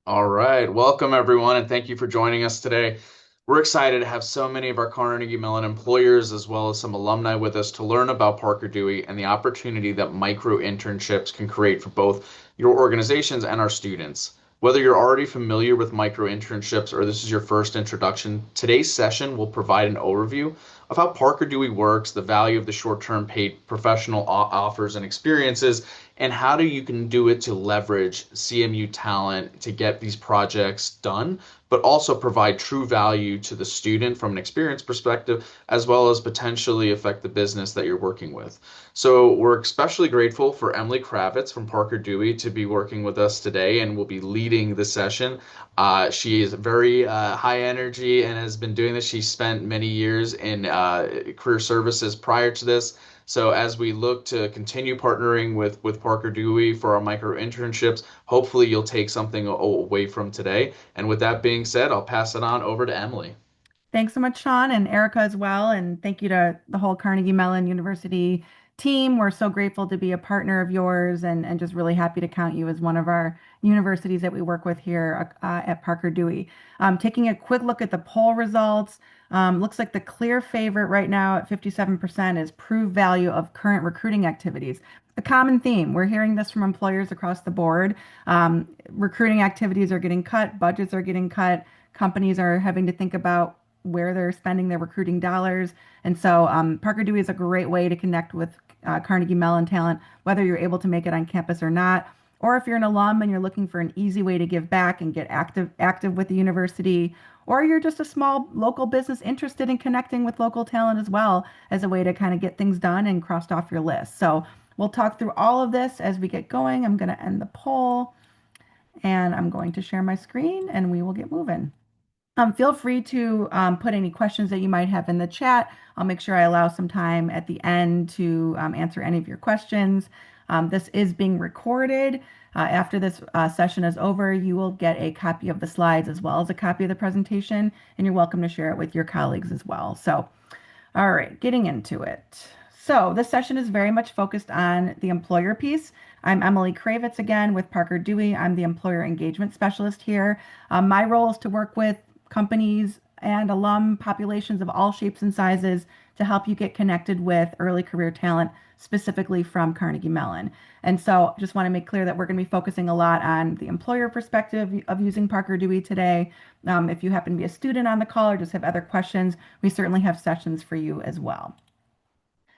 All right. Welcome, everyone, and thank you for joining us today. We're excited to have so many of our Carnegie Mellon employers as well as some alumni with us to learn about Parker Dewey and the opportunity that micro-internships can create for both your organizations and our students. Whether you're already familiar with micro-internships or this is your first introduction, today's session will provide an overview of how Parker Dewey works, the value of the short-term paid professional offers and experiences, and how do you can do it to leverage CMU talent to get these projects done, but also provide true value to the student from an experience perspective, as well as potentially affect the business that you're working with. So we're especially grateful for Emily Kravitz from Parker Dewey to be working with us today and will be leading the session. She is very high energy and has been doing this. She spent many years in career services prior to this. So as we look to continue partnering with Parker Dewey for our micro internships, hopefully you'll take something away from today. And with that being said, I'll pass it on over to Emily. Thanks so much, Sean, and Erica as well. And thank you to the whole Carnegie Mellon University team. We're so grateful to be a partner of yours and just really happy to count you as one of our universities that we work with here at Parker Dewey. Taking a quick look at the poll results, looks like the clear favorite right now at 57% is proved value of current recruiting activities. A common theme. We're hearing this from employers across the board. Recruiting activities are getting cut, budgets are getting cut, companies are having to think about where they're spending their recruiting dollars. And so Parker Dewey is a great way to connect with Carnegie Mellon talent, whether you're able to make it on campus or not, or if you're an alum and you're looking for an easy way to give back and get active with the university, or you're just a small local business interested in connecting with local talent as well as a way to kind of get things done and crossed off your list. So we'll talk through all of this as we get going. I'm going to end the poll and I'm going to share my screen and we will get moving. Feel free to put any questions that you might have in the chat. I'll make sure I allow some time at the end to answer any of your questions. This is being recorded. After this session is over, you will get a copy of the slides as well as a copy of the presentation, and you're welcome to share it with your colleagues as well. So, all right, getting into it. So this session is very much focused on the employer piece. I'm Emily Kravitz again with Parker Dewey. I'm the employer engagement specialist here. My role is to work with companies and alum populations of all shapes and sizes to help you get connected with early career talent, specifically from Carnegie Mellon. And so just want to make clear that we're going to be focusing a lot on the employer perspective of using Parker Dewey today. If you happen to be a student on the call or just have other questions, we certainly have sessions for you as well.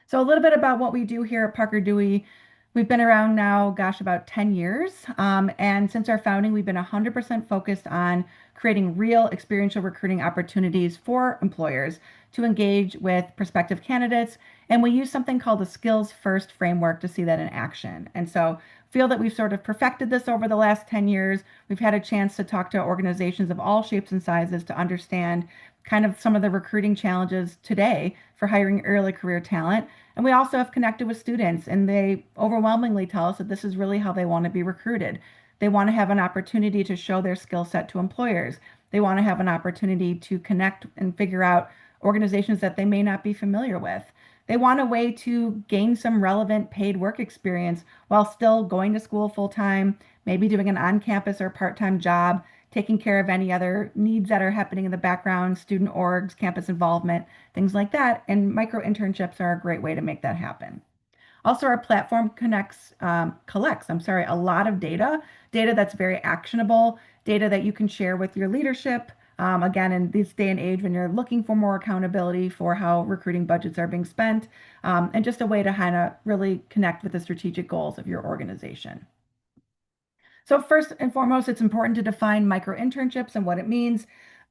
So a little bit about what we do here at Parker Dewey. We've been around now, gosh, about 10 years. And since our founding, we've been 100% focused on creating real experiential recruiting opportunities for employers to engage with prospective candidates. And we use something called the skills first framework to see that in action. And so feel that we've sort of perfected this over the last 10 years. We've had a chance to talk to organizations of all shapes and sizes to understand kind of some of the recruiting challenges today for hiring early career talent. And we also have connected with students, and they overwhelmingly tell us that this is really how they want to be recruited. They want to have an opportunity to show their skill set to employers. They want to have an opportunity to connect and figure out organizations that they may not be familiar with. They want a way to gain some relevant paid work experience while still going to school full time, maybe doing an on campus or part time job, taking care of any other needs that are happening in the background, student orgs, campus involvement, things like that. And micro internships are a great way to make that happen. Also, our platform collects, a lot of data that's very actionable, data that you can share with your leadership. Again, in this day and age when you're looking for more accountability for how recruiting budgets are being spent, and just a way to kind of really connect with the strategic goals of your organization. So first and foremost, it's important to define micro internships and what it means.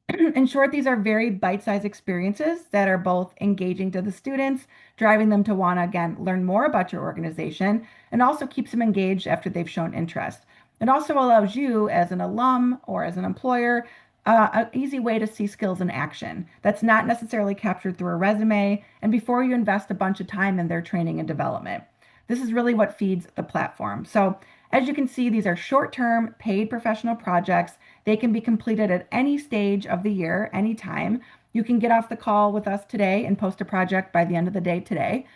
In short, these are very bite-sized experiences that are both engaging to the students, driving them to want to, again, learn more about your organization, and also keeps them engaged after they've shown interest. It also allows you, as an alum or as an employer, an easy way to see skills in action that's not necessarily captured through a resume and before you invest a bunch of time in their training and development. This is really what feeds the platform. So as you can see, these are short-term paid professional projects. They can be completed at any stage of the year, anytime. You can get off the call with us today and post a project by the end of the day today.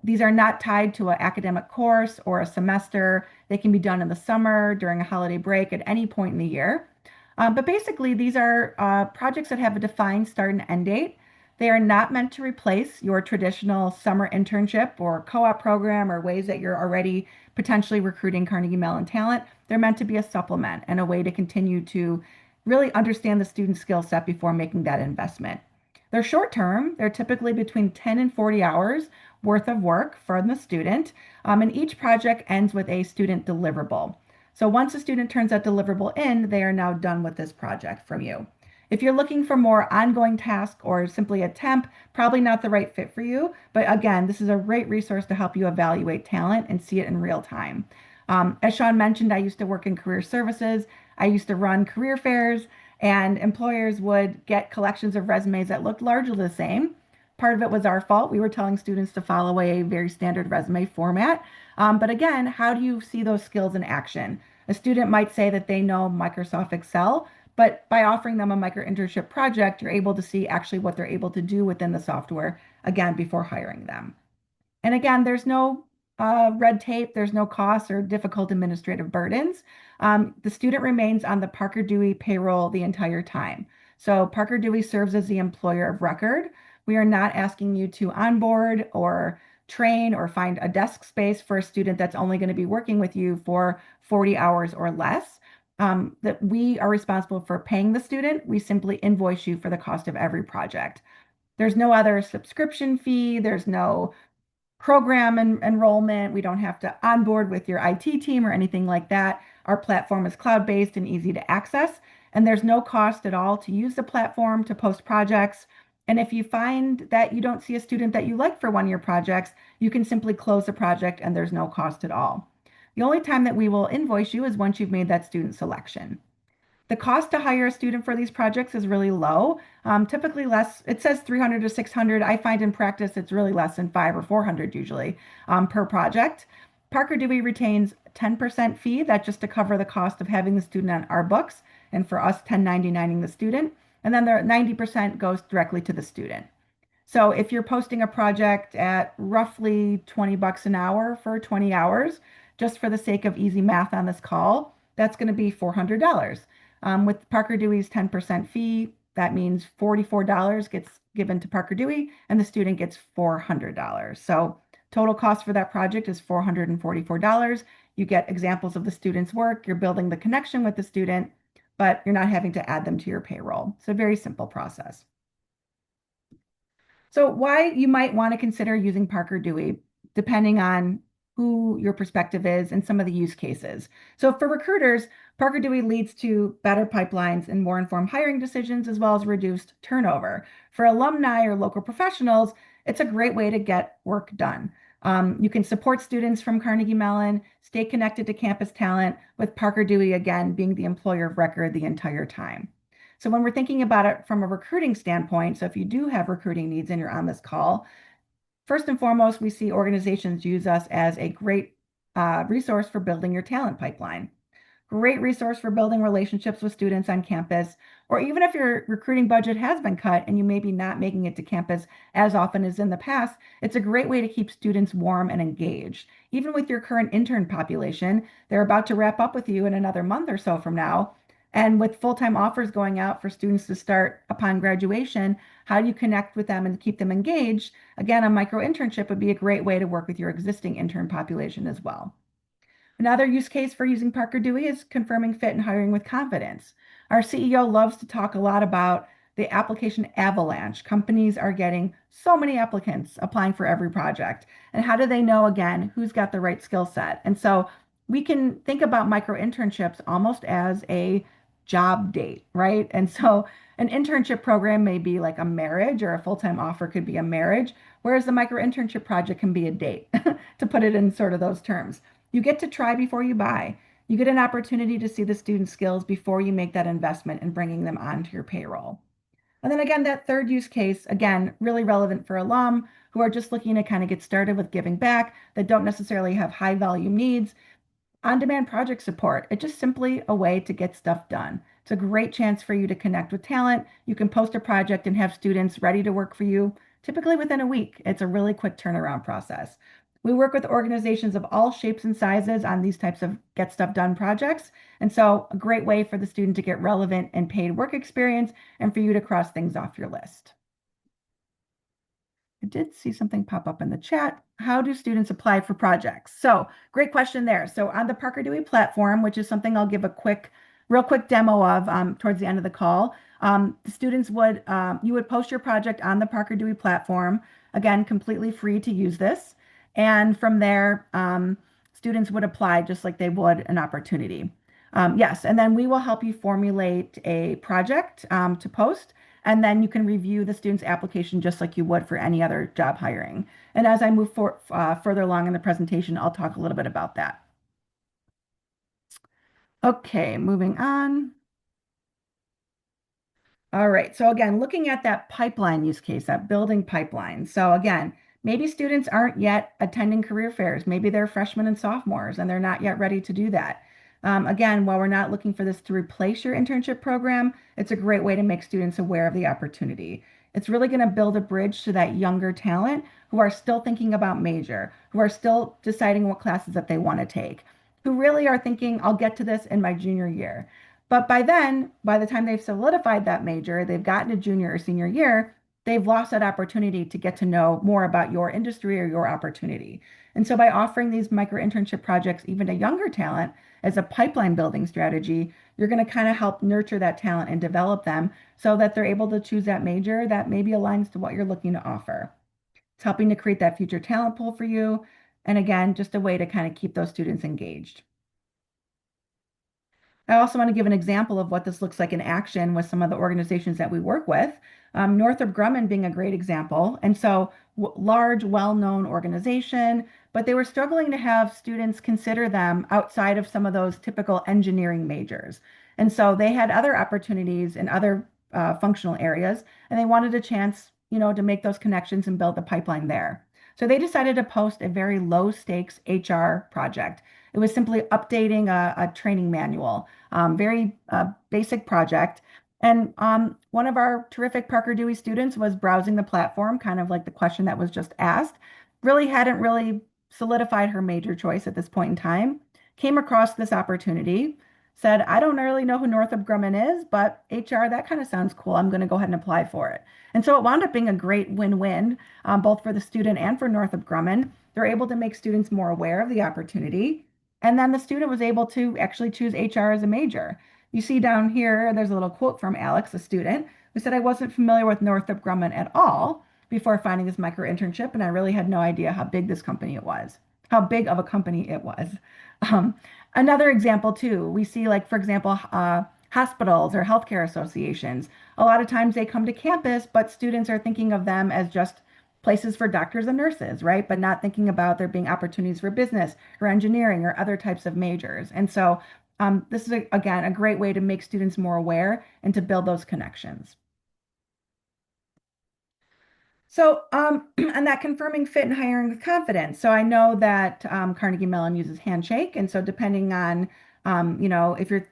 These are not tied to an academic course or a semester. They can be done in the summer, during a holiday break, at any point in the year. But basically, these are projects that have a defined start and end date. They are not meant to replace your traditional summer internship or co-op program or ways that you're already potentially recruiting Carnegie Mellon talent. They're meant to be a supplement and a way to continue to really understand the student skill set before making that investment. They're short term, they're typically between 10 and 40 hours worth of work for the student, and each project ends with a student deliverable. So once a student turns that deliverable in, they are now done with this project from you. If you're looking for more ongoing tasks or simply a temp, probably not the right fit for you. But again, this is a great resource to help you evaluate talent and see it in real time. As Sean mentioned, I used to work in career services. I used to run career fairs, and employers would get collections of resumes that looked largely the same. Part of it was our fault. We were telling students to follow a very standard resume format. But again, how do you see those skills in action? A student might say that they know Microsoft Excel, but by offering them a micro internship project, you're able to see actually what they're able to do within the software, again, before hiring them. And again, there's no red tape, there's no costs or difficult administrative burdens. The student remains on the Parker Dewey payroll the entire time. So Parker Dewey serves as the employer of record. We are not asking you to onboard or train or find a desk space for a student that's only going to be working with you for 40 hours or less. That we are responsible for paying the student. We simply invoice you for the cost of every project. There's no other subscription fee. There's no program enrollment. We don't have to onboard with your IT team or anything like that. Our platform is cloud-based and easy to access, and there's no cost at all to use the platform to post projects. And if you find that you don't see a student that you like for one-year projects, you can simply close the project and there's no cost at all. The only time that we will invoice you is once you've made that student selection. The cost to hire a student for these projects is really low. Typically less, it says 300 to 600. I find in practice it's really less than 5 or 400 usually per project. Parker Dewey retains 10% fee, that just to cover the cost of having the student on our books and for us 1099ing the student. And then the 90% goes directly to the student. So if you're posting a project at roughly 20 bucks an hour for 20 hours, just for the sake of easy math on this call, that's going to be $400. With Parker Dewey's 10% fee, that means $44 gets given to Parker Dewey and the student gets $400. So total cost for that project is $444. You get examples of the student's work. You're building the connection with the student, but you're not having to add them to your payroll. It's a very simple process. So why you might want to consider using Parker Dewey, depending on who your perspective is and some of the use cases. So for recruiters, Parker Dewey leads to better pipelines and more informed hiring decisions, as well as reduced turnover. For alumni or local professionals, it's a great way to get work done. You can support students from Carnegie Mellon, stay connected to campus talent, with Parker Dewey again being the employer of record the entire time. So when we're thinking about it from a recruiting standpoint, so if you do have recruiting needs and you're on this call, first and foremost, we see organizations use us as a great resource for building your talent pipeline. Great resource for building relationships with students on campus, or even if your recruiting budget has been cut and you may be not making it to campus as often as in the past, it's a great way to keep students warm and engaged. Even with your current intern population, they're about to wrap up with you in another month or so from now. And with full-time offers going out for students to start upon graduation, how do you connect with them and keep them engaged? Again, a micro internship would be a great way to work with your existing intern population as well. Another use case for using Parker Dewey is confirming fit and hiring with confidence. Our CEO loves to talk a lot about the application avalanche. Companies are getting so many applicants applying for every project. And how do they know, again, who's got the right skill set? And so we can think about micro internships almost as a job date, right? And so an internship program may be like a marriage, or a full-time offer could be a marriage, whereas the micro internship project can be a date, to put it in sort of those terms. You get to try before you buy. You get an opportunity to see the student skills before you make that investment in bringing them onto your payroll. And then again, that third use case, again, really relevant for alum who are just looking to kind of get started with giving back, that don't necessarily have high volume needs. On-demand project support, it's just simply a way to get stuff done. It's a great chance for you to connect with talent. You can post a project and have students ready to work for you typically within a week. It's a really quick turnaround process. We work with organizations of all shapes and sizes on these types of get stuff done projects. And so a great way for the student to get relevant and paid work experience and for you to cross things off your list. I did see something pop up in the chat. How do students apply for projects? So great question there. So on the Parker Dewey platform, which is something I'll give a real quick demo of towards the end of the call, the students you would post your project on the Parker Dewey platform, again, completely free to use this. And from there, students would apply just like they would an opportunity. Yes, and then we will help you formulate a project to post. And then you can review the student's application just like you would for any other job hiring. And as I move further along in the presentation, I'll talk a little bit about that. Okay, moving on. All right, so again, looking at that pipeline use case, that building pipeline. So again, maybe students aren't yet attending career fairs. Maybe they're freshmen and sophomores and they're not yet ready to do that. Again, while we're not looking for this to replace your internship program, it's a great way to make students aware of the opportunity. It's really going to build a bridge to that younger talent who are still thinking about major, who are still deciding what classes that they want to take, who really are thinking, I'll get to this in my junior year. But by then, by the time they've solidified that major, they've gotten to junior or senior year, they've lost that opportunity to get to know more about your industry or your opportunity. And so by offering these micro internship projects even to younger talent as a pipeline building strategy, you're going to kind of help nurture that talent and develop them so that they're able to choose that major that maybe aligns to what you're looking to offer. It's helping to create that future talent pool for you. And again, just a way to kind of keep those students engaged. I also want to give an example of what this looks like in action with some of the organizations that we work with. Northrop Grumman being a great example. And so, large, well-known organization, but they were struggling to have students consider them outside of some of those typical engineering majors. And so they had other opportunities in other functional areas, and they wanted a chance, to make those connections and build the pipeline there. So they decided to post a very low stakes HR project. It was simply updating a training manual, very basic project. And one of our terrific Parker Dewey students was browsing the platform, kind of like the question that was just asked, really hadn't really solidified her major choice at this point in time, came across this opportunity, said, I don't really know who Northrop Grumman is, but HR, that kind of sounds cool. I'm going to go ahead and apply for it. And so it wound up being a great win-win, both for the student and for Northrop Grumman. They're able to make students more aware of the opportunity. And then the student was able to actually choose HR as a major. You see down here, there's a little quote from Alex, a student, who said, I wasn't familiar with Northrop Grumman at all before finding this micro internship, and I really had no idea how big this company it was, how big of a company it was. Um, Another example, too, we see, like, for example, hospitals or healthcare associations. A lot of times they come to campus, but students are thinking of them as just places for doctors and nurses, right? But not thinking about there being opportunities for business or engineering or other types of majors. And so this is, again, a great way to make students more aware and to build those connections. So, and that confirming fit and hiring with confidence. So I know that Carnegie Mellon uses Handshake, and so depending on, if you're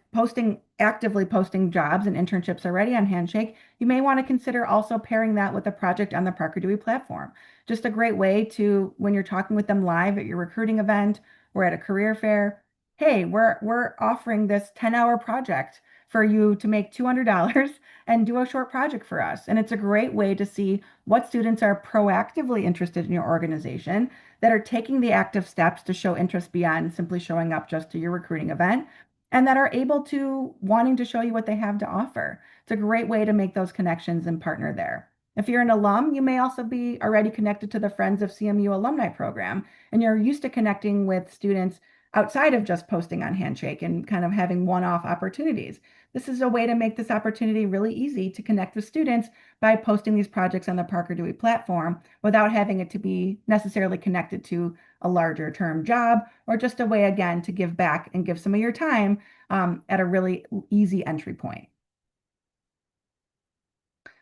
actively posting jobs and internships already on Handshake, you may want to consider also pairing that with a project on the Parker Dewey platform. Just a great way to, when you're talking with them live at your recruiting event or at a career fair, hey, we're offering this 10-hour project for you to make $200 and do a short project for us. And it's a great way to see what students are proactively interested in your organization, that are taking the active steps to show interest beyond simply showing up just to your recruiting event, and that are able to wanting to show you what they have to offer. It's a great way to make those connections and partner there. If you're an alum, you may also be already connected to the Friends of CMU alumni program, and you're used to connecting with students outside of just posting on Handshake and kind of having one-off opportunities. This is a way to make this opportunity really easy to connect with students by posting these projects on the Parker Dewey platform without having it to be necessarily connected to a larger term job, or just a way, again, to give back and give some of your time at a really easy entry point.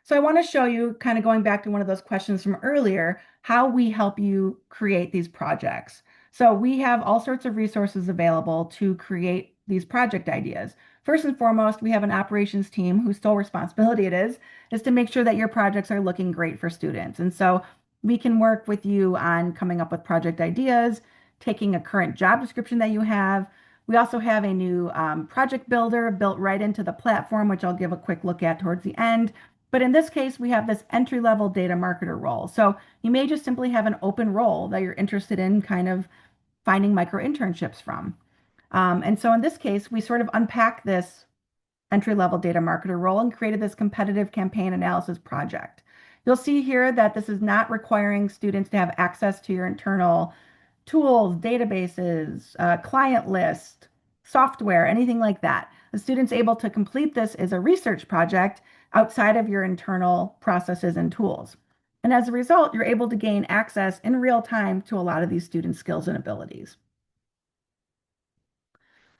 So I want to show you, kind of going back to one of those questions from earlier, how we help you create these projects. So we have all sorts of resources available to create these project ideas. first and foremost, we have an operations team whose sole responsibility it is to make sure that your projects are looking great for students. And so we can work with you on coming up with project ideas, taking a current job description that you have. We also have a new project builder built right into the platform, which I'll give a quick look at towards the end. But in this case, we have this entry-level data marketer role. So you may just simply have an open role that you're interested in kind of finding micro internships from. And so in this case, we sort of unpack this entry-level data marketer role and created this competitive campaign analysis project. You'll see here that this is not requiring students to have access to your internal tools, databases, client list, software, anything like that. The student's able to complete this as a research project outside of your internal processes and tools. And as a result, you're able to gain access in real time to a lot of these student skills and abilities.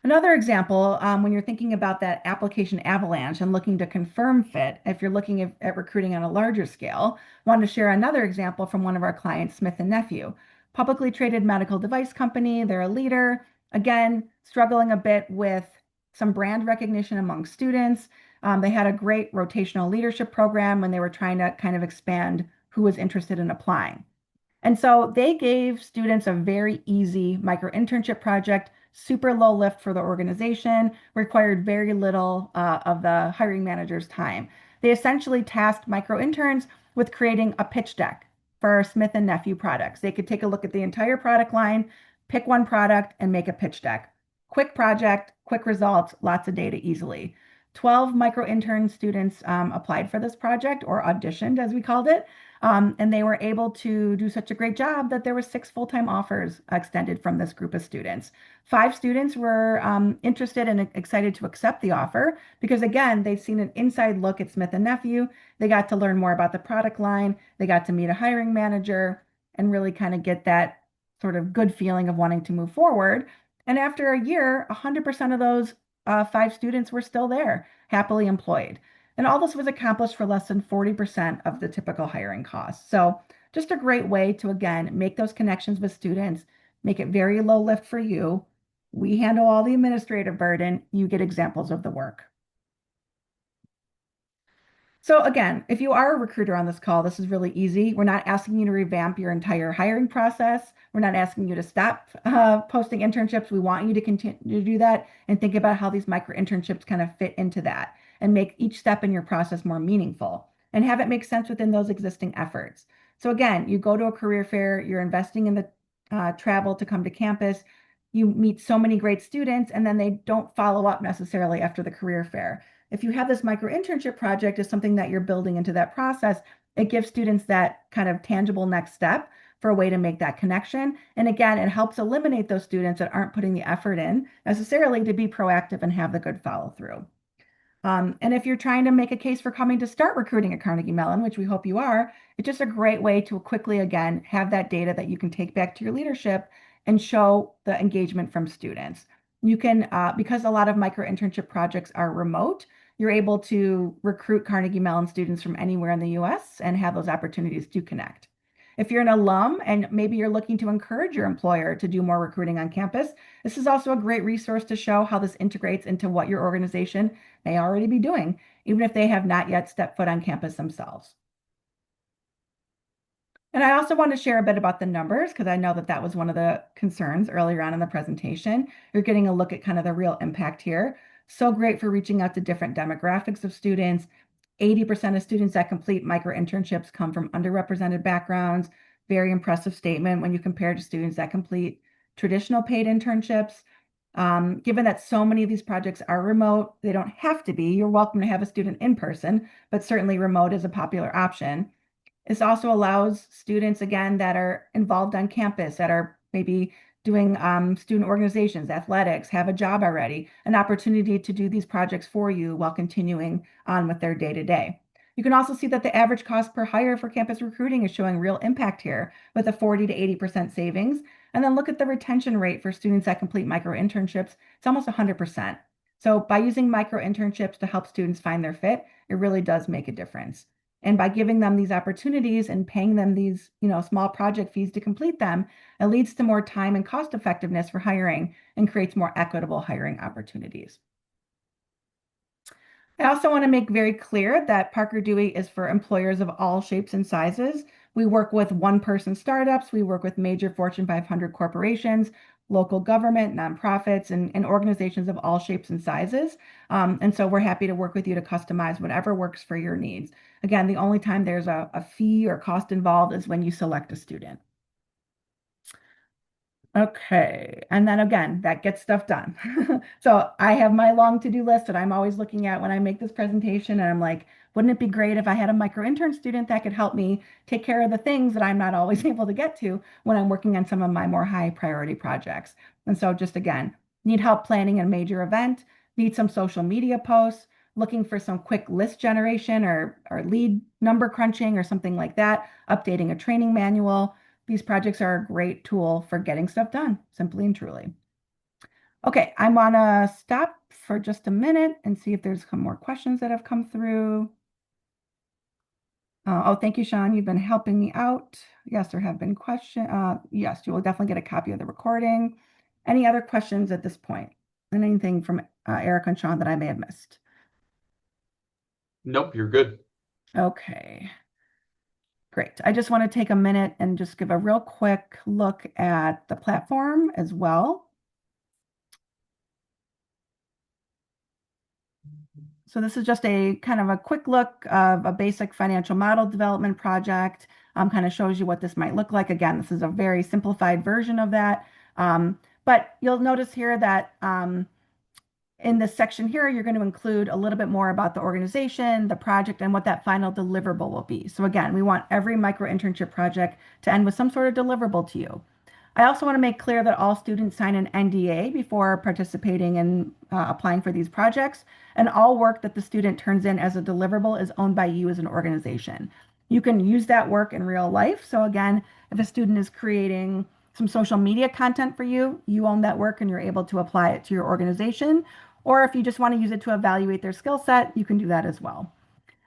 Another example, when you're thinking about that application avalanche and looking to confirm fit, if you're looking at recruiting on a larger scale, I want to share another example from one of our clients, Smith& Nephew, publicly traded medical device company. They're a leader, again, struggling a bit with some brand recognition among students. They had a great rotational leadership program when they were trying to kind of expand who was interested in applying. And so they gave students a very easy micro internship project, super low lift for the organization, required very little of the hiring manager's time. They essentially tasked micro interns with creating a pitch deck for Smith& Nephew products. They could take a look at the entire product line, pick one product, and make a pitch deck. Quick project, quick results, lots of data easily. 12 micro intern students applied for this project, or auditioned as we called it. And they were able to do such a great job that there were 6 full-time offers extended from this group of students. 5 students were interested and excited to accept the offer because, again, they've seen an inside look at Smith& Nephew. They got to learn more about the product line. They got to meet a hiring manager and really kind of get that sort of good feeling of wanting to move forward. And after a year, 100% of those 5 students were still there, happily employed. And all this was accomplished for less than 40% of the typical hiring costs. So just a great way to, again, make those connections with students, make it very low lift for you. We handle all the administrative burden. You get examples of the work. So again, if you are a recruiter on this call, this is really easy. We're not asking you to revamp your entire hiring process. We're not asking you to stop posting internships. We want you to continue to do that and think about how these micro internships kind of fit into that and make each step in your process more meaningful and have it make sense within those existing efforts. So again, you go to a career fair, you're investing in the travel to come to campus, you meet so many great students, and then they don't follow up necessarily after the career fair. If you have this micro internship project as something that you're building into that process, it gives students that kind of tangible next step for a way to make that connection. And again, it helps eliminate those students that aren't putting the effort in necessarily to be proactive and have the good follow through. And if you're trying to make a case for coming to start recruiting at Carnegie Mellon, which we hope you are, it's just a great way to quickly, again, have that data that you can take back to your leadership and show the engagement from students. You can, because a lot of micro internship projects are remote, you're able to recruit Carnegie Mellon students from anywhere in the US and have those opportunities to connect. If you're an alum and maybe you're looking to encourage your employer to do more recruiting on campus, this is also a great resource to show how this integrates into what your organization may already be doing, even if they have not yet stepped foot on campus themselves. And I also want to share a bit about the numbers because I know that that was one of the concerns earlier on in the presentation. You're getting a look at kind of the real impact here. So great for reaching out to different demographics of students. 80% of students that complete micro internships come from underrepresented backgrounds. Very impressive statement when you compare to students that complete traditional paid internships. Given that so many of these projects are remote, they don't have to be. You're welcome to have a student in person, but certainly remote is a popular option. This also allows students, again, that are involved on campus, that are maybe doing student organizations, athletics, have a job already, an opportunity to do these projects for you while continuing on with their day-to-day. You can also see that the average cost per hire for campus recruiting is showing real impact here with a 40 to 80% savings. And then look at the retention rate for students that complete micro internships. It's almost 100%. So by using micro internships to help students find their fit, it really does make a difference. And by giving them these opportunities and paying them these, small project fees to complete them, it leads to more time and cost effectiveness for hiring and creates more equitable hiring opportunities. I also want to make very clear that Parker Dewey is for employers of all shapes and sizes. We work with one-person startups, we work with major Fortune 500 corporations, local government, nonprofits, and organizations of all shapes and sizes. And so we're happy to work with you to customize whatever works for your needs. Again, the only time there's a fee or cost involved is when you select a student. Okay. And then again, that gets stuff done. So I have my long to-do list that I'm always looking at when I make this presentation. And I'm like, wouldn't it be great if I had a micro intern student that could help me take care of the things that I'm not always able to get to when I'm working on some of my more high priority projects? And so just again, need help planning a major event, need some social media posts, looking for some quick list generation or lead number crunching or something like that, updating a training manual. These projects are a great tool for getting stuff done, simply and truly. Okay, I want to stop for just a minute and see if there's some more questions that have come through. Oh, thank you, Sean. You've been helping me out. Yes, there have been questions. Yes, you will definitely get a copy of the recording. Any other questions at this point? And anything from Erica and Sean that I may have missed? Nope, you're good. Okay. Great. I just want to take a minute and just give a real quick look at the platform as well. So this is just a kind of a quick look of a basic financial model development project. Kind of shows you what this might look like. Again, this is a very simplified version of that. But you'll notice here that in this section here, you're going to include a little bit more about the organization, the project, and what that final deliverable will be. So again, we want every micro internship project to end with some sort of deliverable to you. I also want to make clear that all students sign an NDA before participating in applying for these projects, and all work that the student turns in as a deliverable is owned by you as an organization. You can use that work in real life. So again, if a student is creating some social media content for you, you own that work and you're able to apply it to your organization. Or if you just want to use it to evaluate their skill set, you can do that as well.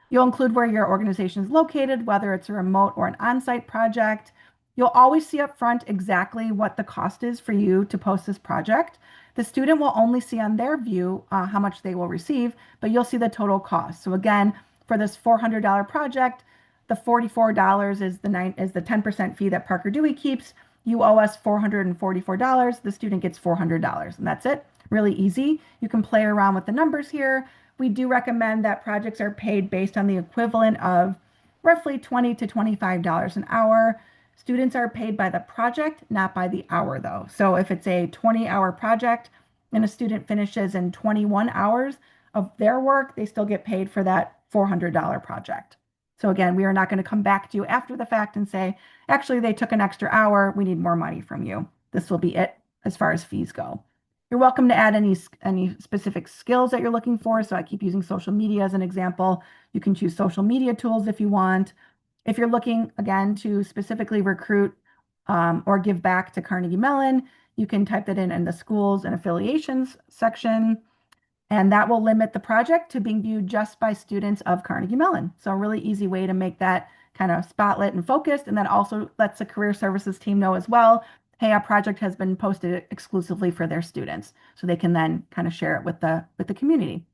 You'll include where your organization is located, whether it's a remote or an on-site project. You'll always see up front exactly what the cost is for you to post this project. The student will only see on their view how much they will receive, but you'll see the total cost. So again, for this $400 project, the $44 is the 10% fee that Parker Dewey keeps. You owe us $444. The student gets $400, and that's it. Really easy. You can play around with the numbers here. We do recommend that projects are paid based on the equivalent of roughly $20 to $25 an hour. Students are paid by the project, not by the hour, though. So if it's a 20-hour project and a student finishes in 21 hours of their work, they still get paid for that $400 project. So again, we are not going to come back to you after the fact and say, actually, they took an extra hour. We need more money from you. This will be it as far as fees go. You're welcome to add any specific skills that you're looking for. So I keep using social media as an example. You can choose social media tools if you want. If you're looking, again, to specifically recruit or give back to Carnegie Mellon, you can type that in the schools and affiliations section, and that will limit the project to being viewed just by students of Carnegie Mellon. So a really easy way to make that kind of spotlit and focused, and that also lets the career services team know as well, hey, our project has been posted exclusively for their students, so they can then kind of share it with the community.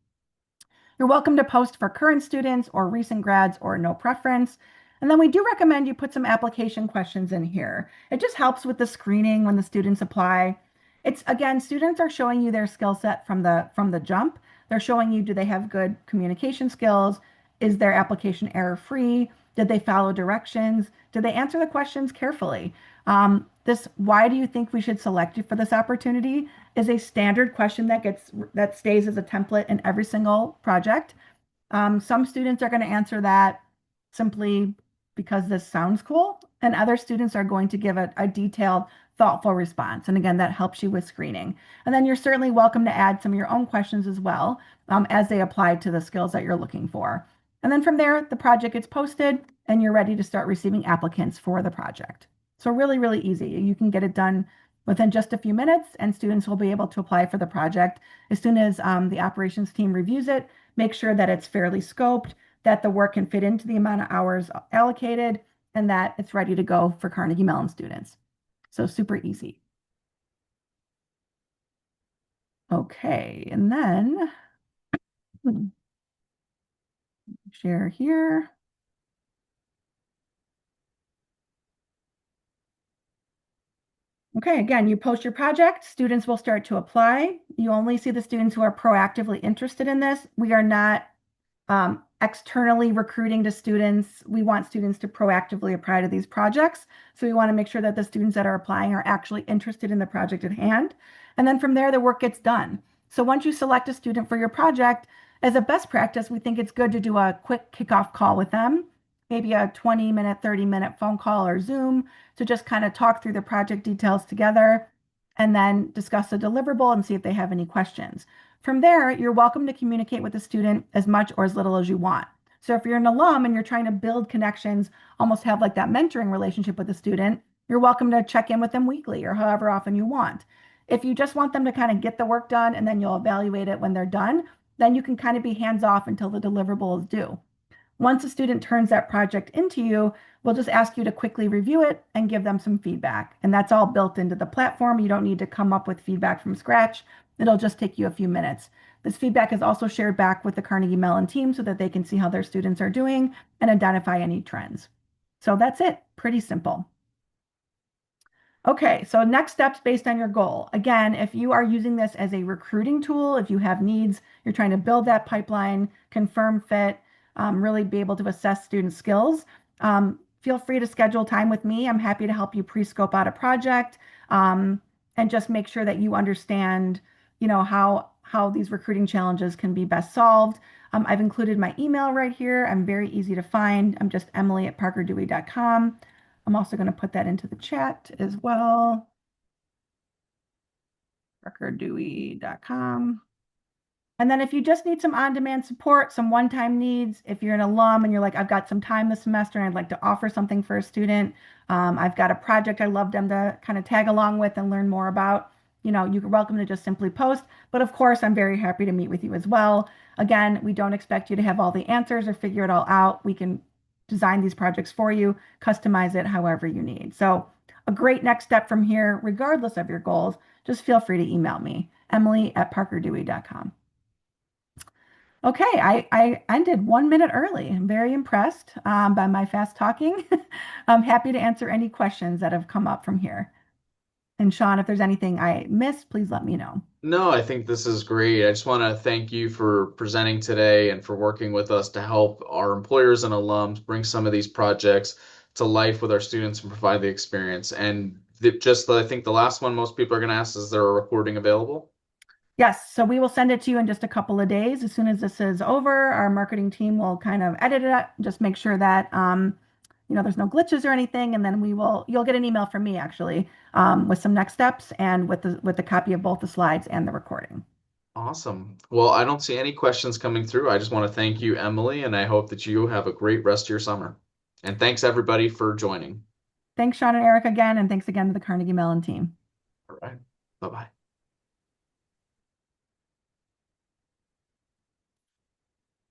You're welcome to post for current students or recent grads or no preference. And then we do recommend you put some application questions in here. It just helps with the screening when the students apply. It's again, students are showing you their skill set from the jump. They're showing you, do they have good communication skills? Is their application error free? Did they follow directions? Did they answer the questions carefully? This, why do you think we should select you for this opportunity, is a standard question that stays as a template in every single project. Some students are going to answer that simply because this sounds cool, and other students are going to give a detailed, thoughtful response. And again, that helps you with screening. And then you're certainly welcome to add some of your own questions as well, as they apply to the skills that you're looking for. And then from there, the project gets posted and you're ready to start receiving applicants for the project. So really, really easy. You can get it done within just a few minutes, and students will be able to apply for the project as soon as the operations team reviews it, make sure that it's fairly scoped, that the work can fit into the amount of hours allocated, and that it's ready to go for Carnegie Mellon students. So super easy. Okay, and then share here. Okay, again, you post your project, students will start to apply. You only see the students who are proactively interested in this. We are not externally recruiting to students. We want students to proactively apply to these projects. So we want to make sure that the students that are applying are actually interested in the project at hand. And then from there, the work gets done. So once you select a student for your project, as a best practice, we think it's good to do a quick kickoff call with them, maybe a 20-minute, 30-minute phone call or Zoom to just kind of talk through the project details together and then discuss the deliverable and see if they have any questions. From there, you're welcome to communicate with the student as much or as little as you want. So if you're an alum and you're trying to build connections, almost have like that mentoring relationship with the student, you're welcome to check in with them weekly or however often you want. If you just want them to kind of get the work done and then you'll evaluate it when they're done, then you can kind of be hands off until the deliverable is due. Once a student turns that project into you, we'll just ask you to quickly review it and give them some feedback. And that's all built into the platform. You don't need to come up with feedback from scratch. It'll just take you a few minutes. This feedback is also shared back with the Carnegie Mellon team so that they can see how their students are doing and identify any trends. So that's it. Pretty simple. Okay, so next steps based on your goal. Again, if you are using this as a recruiting tool, if you have needs, you're trying to build that pipeline, confirm fit, really be able to assess student skills, feel free to schedule time with me. I'm happy to help you pre-scope out a project and just make sure that you understand, how these recruiting challenges can be best solved. I've included my email right here. I'm very easy to find. I'm just Emily@parkerdewey.com. I'm also going to put that into the chat as well. parkerdewey.com. And then if you just need some on-demand support, some one-time needs, if you're an alum and you're like, I've got some time this semester and I'd like to offer something for a student, I've got a project I'd love them to kind of tag along with and learn more about, you're welcome to just simply post. But of course, I'm very happy to meet with you as well. Again, we don't expect you to have all the answers or figure it all out. We can design these projects for you, customize it however you need. So a great next step from here, regardless of your goals, just feel free to email me, Emily@parkerdewey.com. Okay, I ended 1 minute early. I'm very impressed by my fast talking. I'm happy to answer any questions that have come up from here. And Sean, if there's anything I missed, please let me know. No, I think this is great. I just want to thank you for presenting today and for working with us to help our employers and alums bring some of these projects to life with our students and provide the experience. And I think the last one most people are going to ask is there a recording available? Yes, so we will send it to you in just a couple of days. As soon as this is over, our marketing team will kind of edit it up, just make sure that there's no glitches or anything, and then you'll get an email from me actually with some next steps and with the copy of both the slides and the recording. Awesome. Well, I don't see any questions coming through. I just want to thank you, Emily, and I hope that you have a great rest of your summer. And thanks everybody for joining. Thanks, Sean and Eric again, and thanks again to the Carnegie Mellon team. All right. Bye-bye.